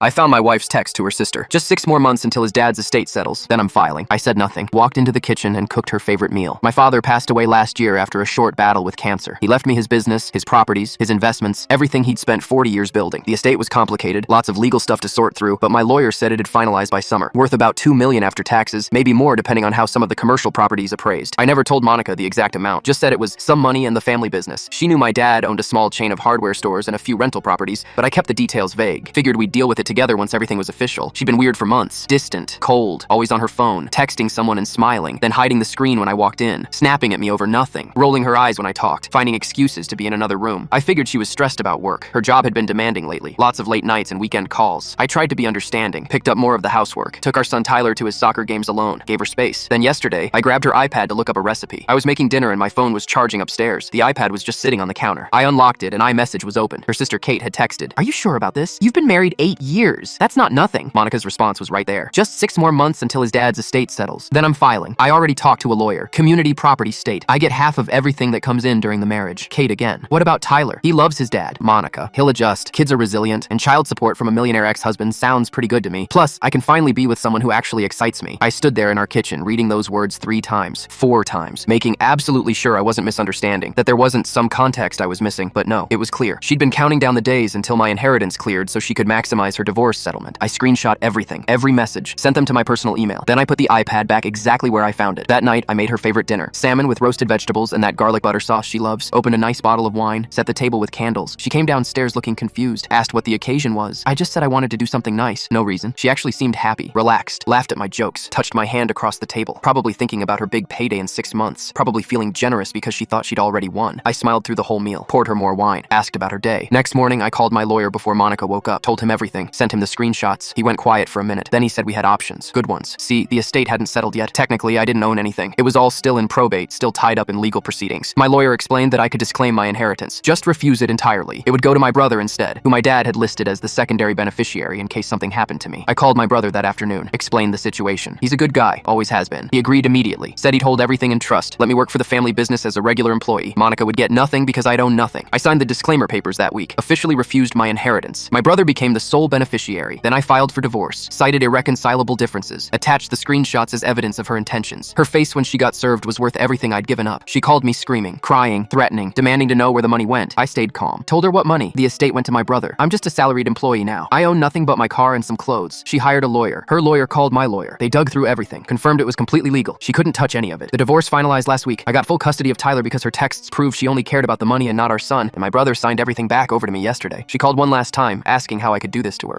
I found my wife's text to her sister. Just 6 more months until his dad's estate settles. Then I'm filing. I said nothing. Walked into the kitchen and cooked her favorite meal. My father passed away last year after a short battle with cancer. He left me his business, his properties, his investments, everything he'd spent 40 years building. The estate was complicated, lots of legal stuff to sort through, but my lawyer said it'd finalize by summer. Worth about $2 million after taxes, maybe more depending on how some of the commercial properties appraised. I never told Monica the exact amount, just said it was some money in the family business. She knew my dad owned a small chain of hardware stores and a few rental properties, but I kept the details vague. Figured we'd deal with it together once everything was official. She'd been weird for months. Distant, cold, always on her phone, texting someone and smiling, then hiding the screen when I walked in, snapping at me over nothing, rolling her eyes when I talked, finding excuses to be in another room. I figured she was stressed about work. Her job had been demanding lately. Lots of late nights and weekend calls. I tried to be understanding, picked up more of the housework, took our son Tyler to his soccer games alone, gave her space. Then yesterday, I grabbed her iPad to look up a recipe. I was making dinner and my phone was charging upstairs. The iPad was just sitting on the counter. I unlocked it and iMessage was open. Her sister Kate had texted, "Are you sure about this? You've been married 8 years. That's not nothing." Monica's response was right there. Just 6 more months until his dad's estate settles. Then I'm filing. I already talked to a lawyer. Community property state. I get half of everything that comes in during the marriage. Kate again. What about Tyler? He loves his dad. Monica. He'll adjust. Kids are resilient, and child support from a millionaire ex-husband sounds pretty good to me. Plus, I can finally be with someone who actually excites me. I stood there in our kitchen reading those words 3 times, 4 times, making absolutely sure I wasn't misunderstanding, that there wasn't some context I was missing, but no, it was clear. She'd been counting down the days until my inheritance cleared so she could maximize her divorce settlement. I screenshot everything, every message, sent them to my personal email. Then I put the iPad back exactly where I found it. That night, I made her favorite dinner, salmon with roasted vegetables and that garlic butter sauce she loves, opened a nice bottle of wine, set the table with candles. She came downstairs looking confused, asked what the occasion was. I just said I wanted to do something nice, no reason. She actually seemed happy, relaxed, laughed at my jokes, touched my hand across the table, probably thinking about her big payday in 6 months, probably feeling generous because she thought she'd already won. I smiled through the whole meal, poured her more wine, asked about her day. Next morning, I called my lawyer before Monica woke up, told him everything, sent him the screenshots. He went quiet for a minute. Then he said we had options, good ones. See, the estate hadn't settled yet. Technically, I didn't own anything. It was all still in probate, still tied up in legal proceedings. My lawyer explained that I could disclaim my inheritance, just refuse it entirely. It would go to my brother instead, who my dad had listed as the secondary beneficiary in case something happened to me. I called my brother that afternoon, explained the situation. He's a good guy, always has been. He agreed immediately, said he'd hold everything in trust, let me work for the family business as a regular employee. Monica would get nothing because I'd own nothing. I signed the disclaimer papers that week, officially refused my inheritance. My brother became the sole beneficiary. Then I filed for divorce, cited irreconcilable differences, attached the screenshots as evidence of her intentions. Her face when she got served was worth everything I'd given up. She called me screaming, crying, threatening, demanding to know where the money went. I stayed calm. Told her what money. The estate went to my brother. I'm just a salaried employee now. I own nothing but my car and some clothes. She hired a lawyer. Her lawyer called my lawyer. They dug through everything, confirmed it was completely legal. She couldn't touch any of it. The divorce finalized last week. I got full custody of Tyler because her texts proved she only cared about the money and not our son, and my brother signed everything back over to me yesterday. She called one last time, asking how I could do this to her.